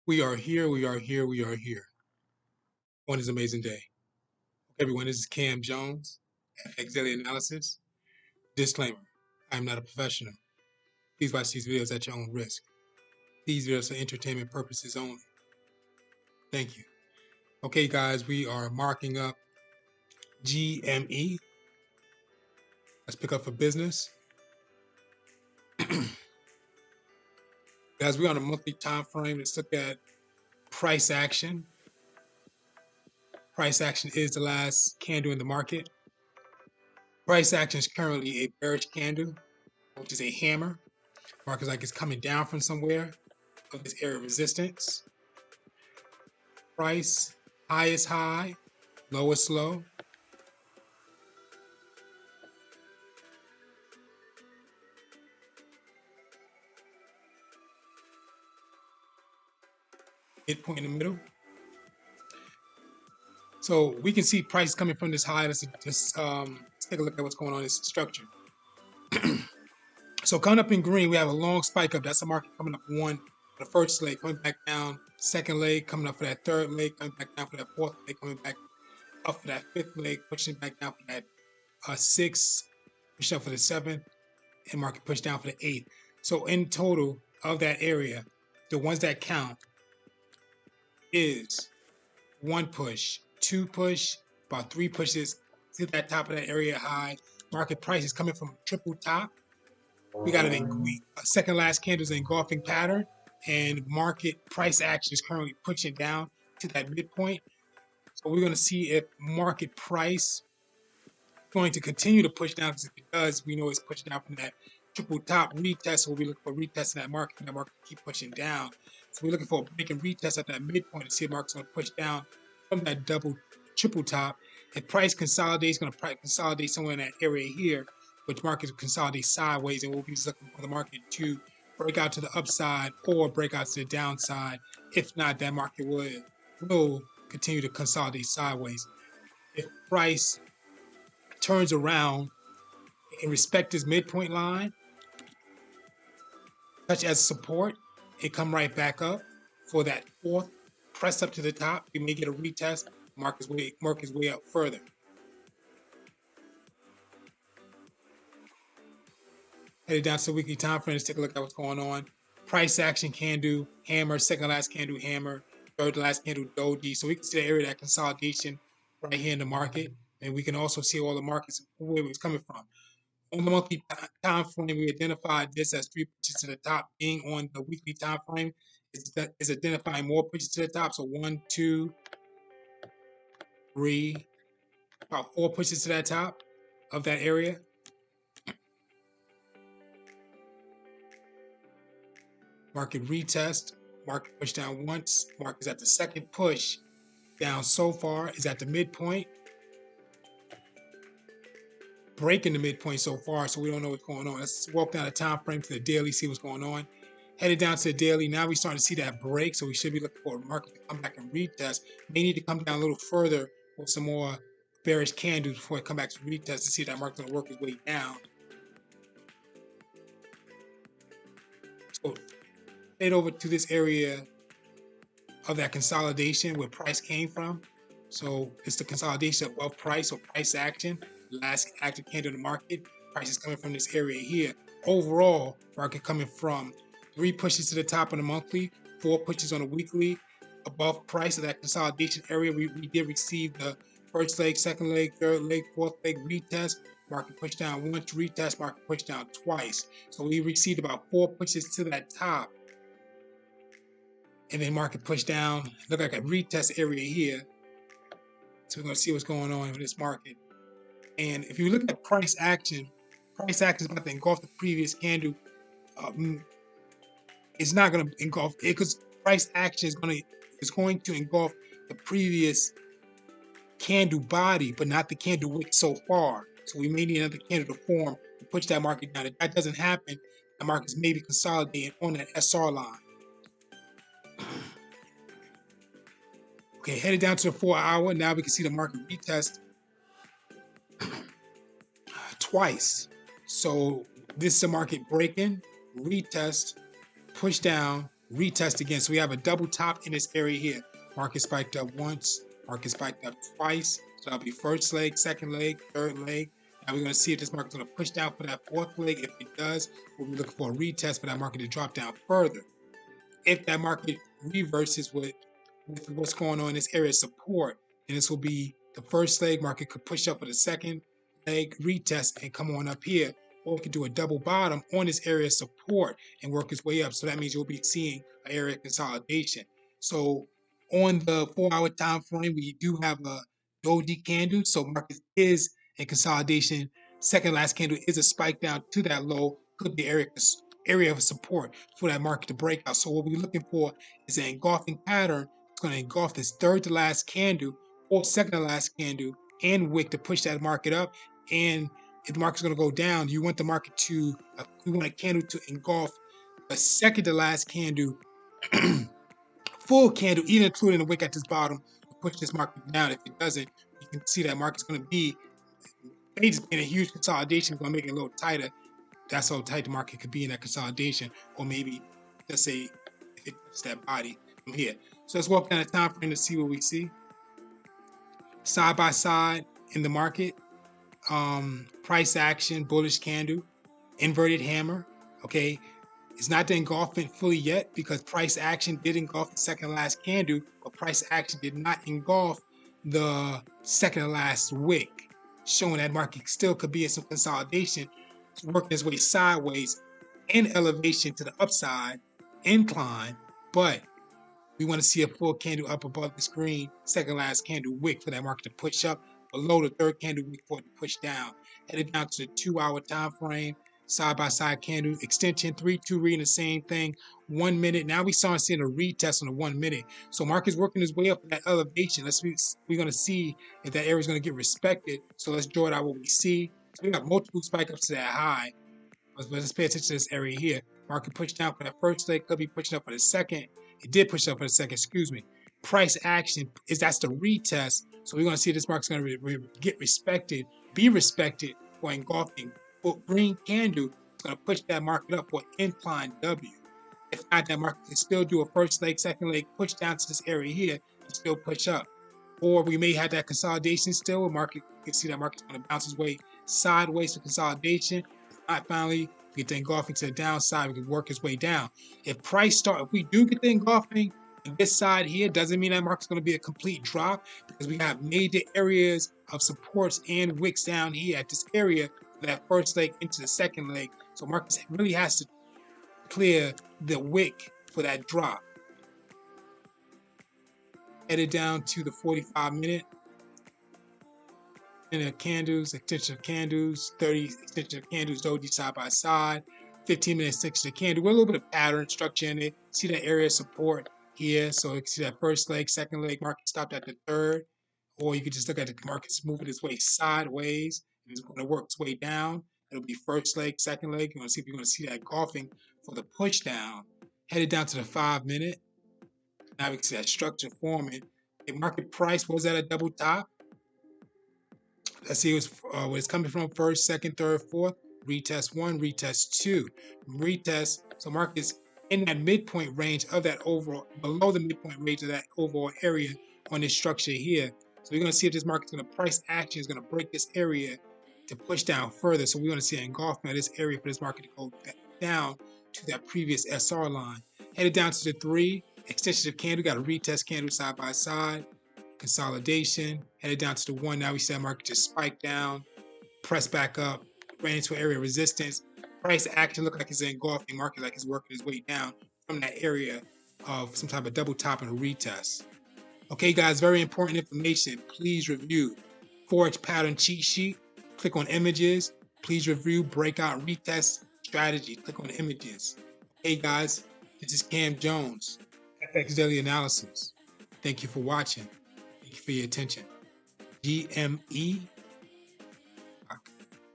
We are here, we are here, we are here. One is an amazing day. Everyone, this is Cam Jones, FX Daily Analysis. Disclaimer, I am not a professional. Please watch these videos at your own risk. These videos are for entertainment purposes only. Thank you. Okay, guys, we are marking up GME. Let's pick up for business. Guys, we're on a monthly time frame. Let's look at price action. Price action is the last candle in the market. Price action is currently a bearish candle, which is a hammer. Market like it's coming down from somewhere of this area of resistance. Price, high is high, low is low. Midpoint in the middle. So we can see price coming from this high. Let's take a look at what's going on in this structure. So coming up in green, we have a long spike up. That's the market coming up one, the first leg, coming back down, second leg, coming up for that third leg, coming back down for that fourth leg, coming back up for that fifth leg, pushing back down for that sixth, pushing up for the seventh, and market push down for the eighth. So in total of that area, the ones that count is one push, two push, about three pushes to that top of that area high. Market price is coming from a triple top. We got a second last candle's engulfing pattern, and market price action is currently pushing down to that midpoint. So we're going to see if market price is going to continue to push down, because if it does, we know it's pushing down from that triple top retest. So we'll be looking for retest in that market, and that market keep pushing down. So we're looking for a break and retest at that midpoint to see if market's going to push down from that triple top. If price consolidates, it's going to consolidate somewhere in that area here, which market consolidate sideways, and we'll be looking for the market to break out to the upside or break out to the downside. If not, that market will continue to consolidate sideways. If price turns around and respect this midpoint line, such as support, it come right back up for that fourth press up to the top. We may get a retest, market's way up further. Headed down to the weekly time frame, let's take a look at what's going on. Price action candle, hammer, second last candle, hammer, third last candle, doji. So we can see the area of that consolidation right here in the market. And we can also see all the markets, where it's coming from. On the monthly time frame, we identified this as three pushes to the top. Being on the weekly time frame is identifying more pushes to the top. So 1, 2, 3, about 4 pushes to that top of that area. Market retest, market push down once, market is at the second push down so far, is at the midpoint, breaking the midpoint so far, so we don't know what's going on. Let's walk down the time frame to the daily, see what's going on. Headed down to the daily, now we're starting to see that break, so we should be looking for a market to come back and retest. May need to come down a little further with some more bearish candles before it come back to retest to see if that market's going to work its way down. So head over to this area of that consolidation where price came from. So it's the consolidation of price or price action. Last active candle in the market. Price is coming from this area here. Overall, market coming from 3 pushes to the top on the monthly, 4 pushes on the weekly. Above price of that consolidation area, we did receive the first leg, second leg, third leg, fourth leg retest. Market pushed down once, retest, market pushed down twice. So we received about 4 pushes to that top. And then market pushed down, look like a retest area here. So we're going to see what's going on with this market. And if you look at price action is about to engulf the previous candle. It's not going to engulf it, because price action is going to engulf the previous candle body, but not the candle wick so far. So we may need another candle to form to push that market down. If that doesn't happen, the market's maybe consolidating on that SR line. Okay, headed down to the 4-hour. Now we can see the market retest twice. So this is the market breaking, retest, push down, retest again. So we have a double top in this area here. Market spiked up once, market spiked up twice. So that'll be first leg, second leg, third leg. Now we're going to see if this market's going to push down for that fourth leg. If it does, we'll be looking for a retest for that market to drop down further. If that market reverses with what's going on in this area of support, then this will be the first leg. Market could push up for the second leg, retest, and come on up here. Or we could do a double bottom on this area of support and work its way up. So that means you'll be seeing an area of consolidation. So on the 4-hour time frame, we do have a doji candle. So market is in consolidation. Second last candle is a spike down to that low. Could be area of support for that market to break out. So what we're looking for is an engulfing pattern. It's going to engulf this third to last candle or second to last candle and wick to push that market up. And if the market's going to go down, you want the market to, you want a candle to engulf a second to last candle, full candle, even including the wick at this bottom, to push this market down. If it doesn't, you can see that market's going to be in a huge consolidation, going to make it a little tighter. That's how tight the market could be in that consolidation, or maybe let's say if it touches that body from here. So let's walk down the time frame to see what we see. Side by side in the market, price action, bullish candle, inverted hammer. Okay, it's not the engulfing fully yet because price action did engulf the second last candle, but price action did not engulf the second to last wick, showing that market still could be in some consolidation. It's working its way sideways in elevation to the upside, incline, but we want to see a full candle up above the screen, second last candle wick for that market to push up, below the third candle wick for it to push down. Headed down to the 2-hour time frame, side by side candle, extension, 3-2 reading the same thing, 1 minute. Now we start seeing a retest on the 1 minute. So market's working its way up in that elevation. We're going to see if that area is going to get respected. So let's draw it out what we see. So we got multiple spike ups to that high. But let's pay attention to this area here. Market pushed down for that first leg, could be pushing up for the second. It did push up for the second, excuse me. Price action that's the retest. So we're going to see if this market's going to get respected, be respected for engulfing. Green candle is going to push that market up for incline W. If not, that market can still do a first leg, second leg, push down to this area here and still push up. Or we may have that consolidation still. A market, you can see that market's going to bounce its way sideways for consolidation. Not finally get the engulfing to the downside, we can work its way down. If we do get the engulfing on this side here, doesn't mean that market's going to be a complete drop because we have major areas of supports and wicks down here at this area for that first leg into the second leg. So markets really has to clear the wick for that drop. Headed down to the 45-minute. Candles, extension of candles, 30 extension of candles, doji side by side, 15-minute extension of candle with a little bit of pattern structure in it. See that area of support here. So you can see that first leg, second leg, market stopped at the third. Or you can just look at the market's moving its way sideways. And it's going to work its way down. It'll be first leg, second leg. You want to see if you're going to see that golfing for the push down. Headed down to the 5-minute. Now we can see that structure forming. The market price was at a double top. Let's see where it's coming from first, second, third, fourth. Retest 1, retest 2. Retest, so market's in that midpoint range of that overall, below the midpoint range of that overall area on this structure here. So we're going to see if this market's going to price action is going to break this area to push down further. So we're going to see an engulfing of this area for this market to go down to that previous SR line. Headed down to the 3, extension of candle, got a retest candle side by side. Consolidation, headed down to the 1. Now we see that market just spiked down, pressed back up, ran into an area of resistance. Price action looked like it's an engulfing market, like it's working its way down from that area of some type of double top and a retest. Okay, guys, very important information. Please review Forex pattern cheat sheet. Click on images. Please review breakout retest strategy. Click on images. Hey, guys, this is Cam Jones, FX Daily Analysis. Thank you for watching. Thank you for your attention. GME